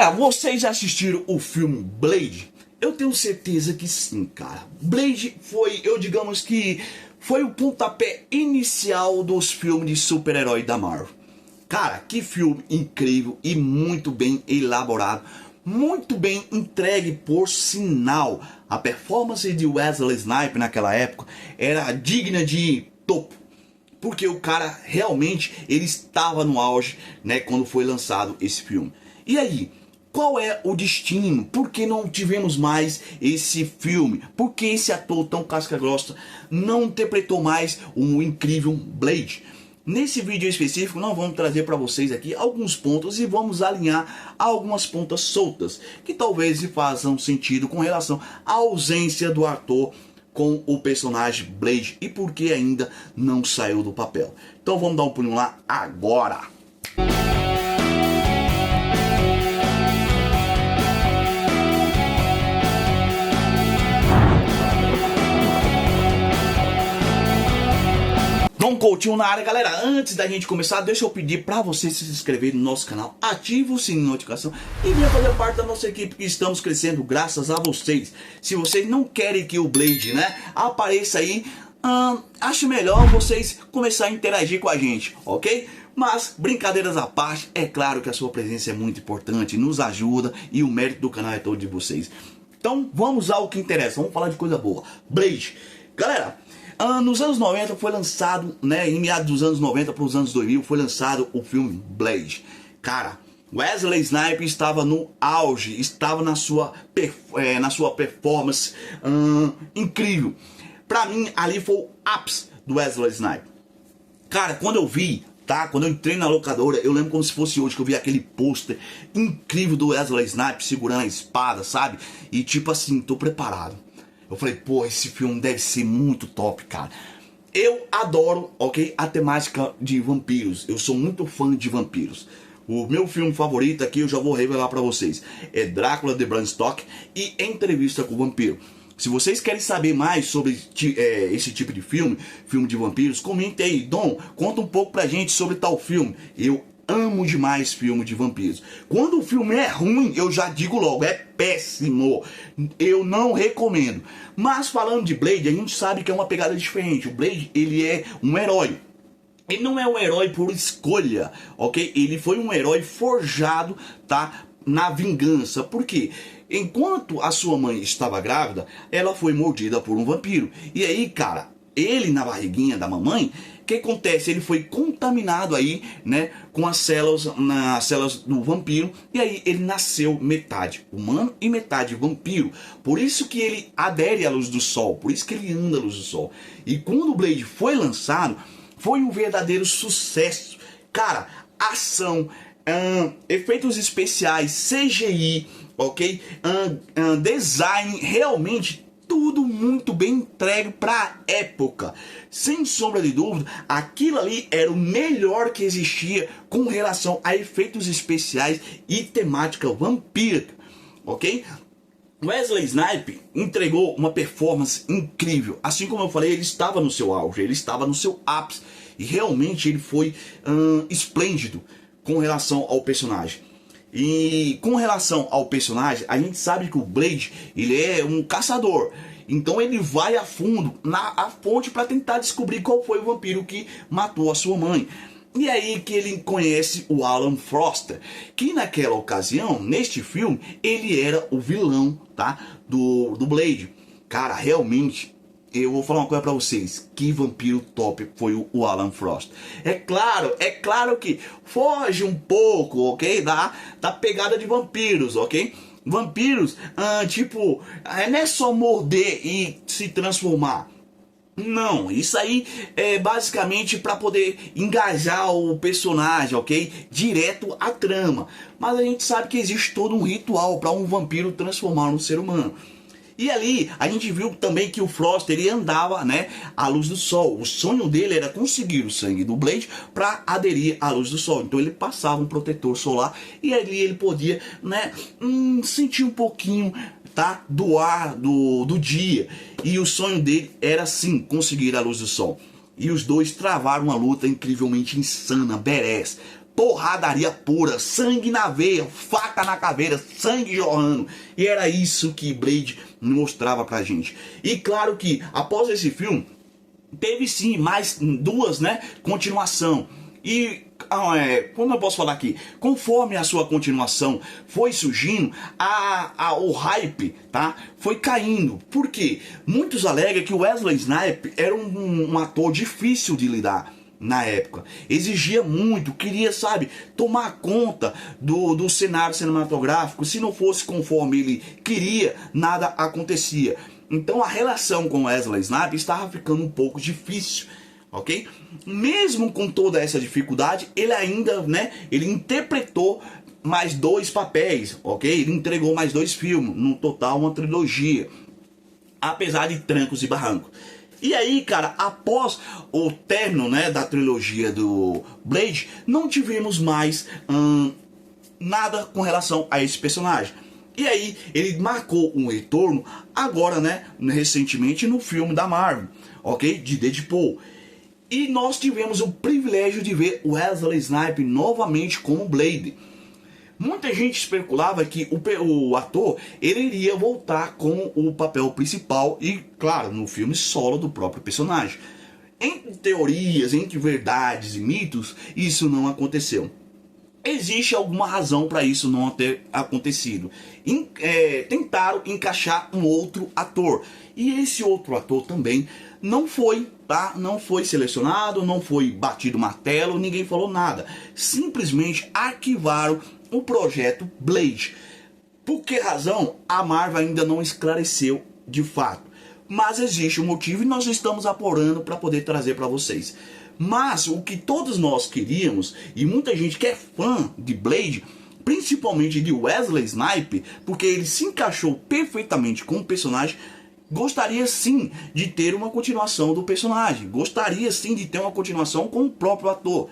Galera, vocês já assistiram o filme Blade? Eu tenho certeza que sim, cara. Blade foi, digamos que foi o pontapé inicial dos filmes de super-herói da Marvel. Cara, que filme incrível e muito bem elaborado, muito bem entregue, por sinal. A performance de Wesley Snipes naquela época era digna de topo, porque o cara realmente ele estava no auge, né, quando foi lançado esse filme. E aí, qual é o destino? Por que não tivemos mais esse filme? Por que esse ator tão casca-grossa não interpretou mais o incrível Blade? Nesse vídeo específico nós vamos trazer para vocês aqui alguns pontos e vamos alinhar algumas pontas soltas que talvez façam sentido com relação à ausência do ator com o personagem Blade e por que ainda não saiu do papel. Então vamos dar um pulinho lá agora. Dom Coutinho na área, galera. Antes da gente começar, deixa eu pedir para você se inscrever no nosso canal, ative o sininho de notificação e venha fazer parte da nossa equipe, que estamos crescendo graças a vocês. Se vocês não querem que o Blade, né, apareça aí, acho melhor vocês começarem a interagir com a gente, ok? Mas, brincadeiras à parte, é claro que a sua presença é muito importante, nos ajuda e o mérito do canal é todo de vocês. Então, vamos ao que interessa, vamos falar de coisa boa. Blade. Galera, nos anos 90 foi lançado, né, em meados dos anos 90 para os anos 2000, foi lançado o filme Blade. Cara, Wesley Snipes estava no auge, estava na sua performance incrível. Pra mim, ali foi o ápice do Wesley Snipes. Cara, quando eu vi, tá, quando eu entrei na locadora, eu lembro como se fosse hoje, que eu vi aquele pôster incrível do Wesley Snipes segurando a espada, sabe? E tipo assim, tô preparado. Eu falei, pô, esse filme deve ser muito top, cara. Eu adoro, ok, a temática de vampiros. Eu sou muito fã de vampiros. O meu filme favorito aqui, eu já vou revelar pra vocês, é Drácula de Bram Stoker e Entrevista com o Vampiro. Se vocês querem saber mais sobre esse tipo de filme de vampiros, comente aí. Dom, conta um pouco pra gente sobre tal filme. Eu amo demais filme de vampiros. Quando o filme é ruim, eu já digo logo, é péssimo. Eu não recomendo. Mas falando de Blade, a gente sabe que é uma pegada diferente. O Blade, ele é um herói. Ele não é um herói por escolha, ok? Ele foi um herói forjado, tá? Na vingança. Por quê? Enquanto a sua mãe estava grávida, ela foi mordida por um vampiro. E aí, cara, ele na barriguinha da mamãe, o que acontece? Ele foi contaminado aí, né, com as células do vampiro, e aí ele nasceu metade humano e metade vampiro. Por isso que ele adere à luz do sol, por isso que ele anda à luz do sol. E quando o Blade foi lançado, foi um verdadeiro sucesso. Cara, ação, efeitos especiais, CGI, ok? Design, realmente tudo muito bem entregue para a época. Sem sombra de dúvida, aquilo ali era o melhor que existia com relação a efeitos especiais e temática vampírica, ok? Wesley Snipes entregou uma performance incrível. Assim como eu falei, ele estava no seu auge, ele estava no seu ápice. E realmente ele foi esplêndido com relação ao personagem. E com relação ao personagem, a gente sabe que o Blade, ele é um caçador. Então ele vai a fundo na fonte para tentar descobrir qual foi o vampiro que matou a sua mãe. E aí que ele conhece o Alan Foster, que naquela ocasião, neste filme, ele era o vilão, tá, do Blade. Cara, realmente, eu vou falar uma coisa pra vocês, que vampiro top foi o Alan Frost. É claro que foge um pouco, ok, da pegada de vampiros, ok? Vampiros, tipo, não é só morder e se transformar. Não, isso aí é basicamente para poder engajar o personagem, ok? Direto à trama. Mas a gente sabe que existe todo um ritual para um vampiro transformar no ser humano. E ali a gente viu também que o Frost, ele andava, né, à luz do sol. O sonho dele era conseguir o sangue do Blade para aderir à luz do sol. Então ele passava um protetor solar e ali ele podia, né, sentir um pouquinho, tá, do ar do dia. E o sonho dele era sim conseguir a luz do sol. E os dois travaram uma luta incrivelmente insana, badass. porradaria pura, sangue na veia, faca na caveira, sangue jorrando. E era isso que Blade mostrava pra gente. E claro que após esse filme teve sim mais duas, né, continuação. E como eu posso falar aqui, conforme a sua continuação foi surgindo, o hype, tá, foi caindo. Por quê? Muitos alegam que o Wesley Snipes era um ator difícil de lidar na época. Exigia muito, queria, sabe, tomar conta do cenário cinematográfico. Se não fosse conforme ele queria, nada acontecia. Então a relação com Wesley Snipes estava ficando um pouco difícil, ok? Mesmo com toda essa dificuldade, ele ainda, né, ele interpretou mais 2 papéis, ok? Ele entregou mais 2 filmes, no total uma trilogia, apesar de trancos e barrancos. E aí, cara, após o término, né, da trilogia do Blade, não tivemos mais nada com relação a esse personagem. E aí, ele marcou um retorno agora, né, recentemente no filme da Marvel, ok? De Deadpool. E nós tivemos o privilégio de ver Wesley Snipes novamente como Blade. Muita gente especulava que o ator ele iria voltar com o papel principal e, claro, no filme solo do próprio personagem. Entre teorias, entre verdades e mitos, isso não aconteceu. Existe alguma razão para isso não ter acontecido. Tentaram encaixar um outro ator. E esse outro ator também não foi, tá? Não foi selecionado, não foi batido martelo, ninguém falou nada. Simplesmente arquivaram o projeto Blade. Por que razão? A Marvel ainda não esclareceu de fato. Mas existe um motivo e nós estamos apurando para poder trazer para vocês. Mas o que todos nós queríamos, e muita gente que é fã de Blade, principalmente de Wesley Snipes, porque ele se encaixou perfeitamente com o personagem, gostaria sim de ter uma continuação do personagem, gostaria sim de ter uma continuação com o próprio ator.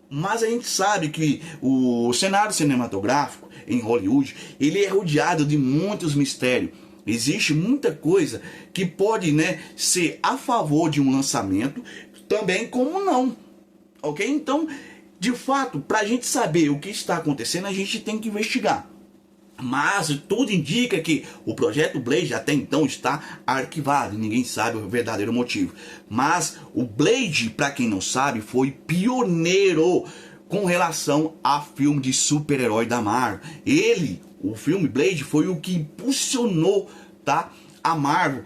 Mas a gente sabe que o cenário cinematográfico em Hollywood, ele é rodeado de muitos mistérios. Existe muita coisa que pode, né, ser a favor de um lançamento, também como não, ok? Então, de fato, para a gente saber o que está acontecendo, a gente tem que investigar. Mas tudo indica que o projeto Blade até então está arquivado, ninguém sabe o verdadeiro motivo. Mas o Blade, para quem não sabe, foi pioneiro com relação a filme de super-herói da Marvel. O filme Blade foi o que impulsionou, tá, a Marvel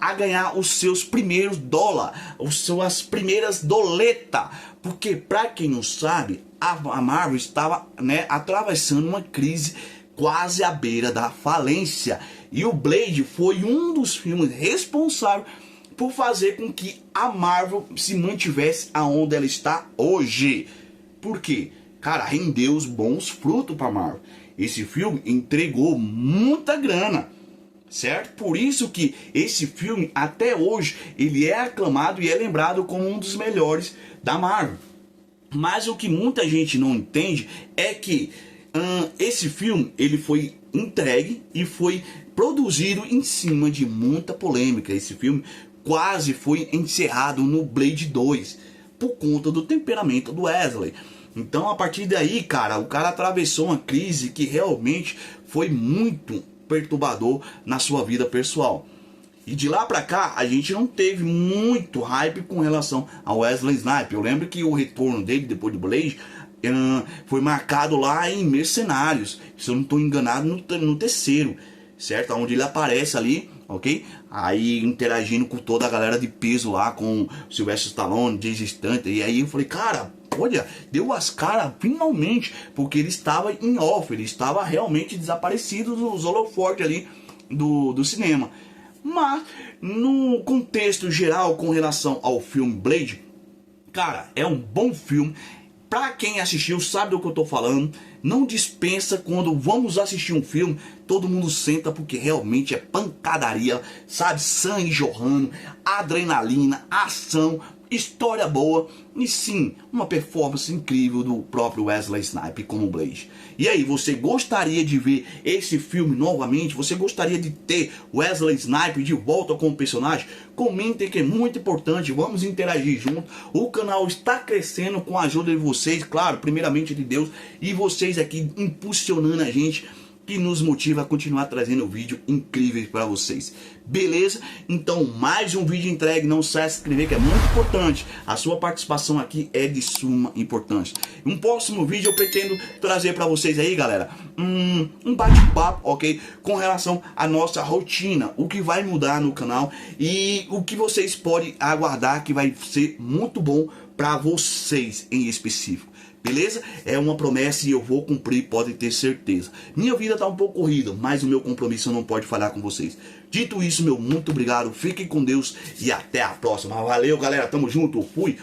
a ganhar os seus primeiros dólares, as suas primeiras doletas. Porque, para quem não sabe, a Marvel estava, né, atravessando uma crise quase à beira da falência. E o Blade foi um dos filmes responsáveis por fazer com que a Marvel se mantivesse aonde ela está hoje. Por quê? Cara, rendeu os bons frutos para a Marvel. Esse filme entregou muita grana, certo? Por isso que esse filme, até hoje, ele é aclamado e é lembrado como um dos melhores da Marvel. Mas o que muita gente não entende é que esse filme, ele foi entregue e foi produzido em cima de muita polêmica. Esse filme quase foi encerrado no Blade 2 por conta do temperamento do Wesley. Então, a partir daí, cara, o cara atravessou uma crise que realmente foi muito perturbador na sua vida pessoal. E de lá pra cá, a gente não teve muito hype com relação ao Wesley Snipes. Eu lembro que o retorno dele depois de Blade foi marcado lá em Mercenários, se eu não estou enganado, no terceiro, certo? Onde ele aparece ali, ok? Aí interagindo com toda a galera de peso lá, com Sylvester Stallone, Jason Statham. E aí eu falei, cara, olha, deu as caras finalmente, porque ele estava em off, ele estava realmente desaparecido dos holofotes ali do cinema. Mas no contexto geral com relação ao filme Blade, cara, é um bom filme. Pra quem assistiu sabe do que eu tô falando. Não dispensa quando vamos assistir um filme, todo mundo senta, porque realmente é pancadaria, sabe? Sangue jorrando, adrenalina, ação. história boa e sim, uma performance incrível do próprio Wesley Snipes como Blade. E aí, você gostaria de ver esse filme novamente? Você gostaria de ter Wesley Snipes de volta como personagem? Comentem que é muito importante, vamos interagir junto. O canal está crescendo com a ajuda de vocês, claro, primeiramente de Deus, e vocês aqui impulsionando a gente, que nos motiva a continuar trazendo vídeos incríveis para vocês. Beleza? Então, mais um vídeo entregue. Não se esqueça de se inscrever, que é muito importante. A sua participação aqui é de suma importância. Um próximo vídeo eu pretendo trazer para vocês aí, galera, um bate-papo, ok? Com relação à nossa rotina, o que vai mudar no canal e o que vocês podem aguardar, que vai ser muito bom para vocês em específico. Beleza? É uma promessa e eu vou cumprir, podem ter certeza. Minha vida tá um pouco corrida, mas o meu compromisso não pode falhar com vocês. Dito isso, meu muito obrigado, fiquem com Deus e até a próxima. Valeu, galera, tamo junto, fui!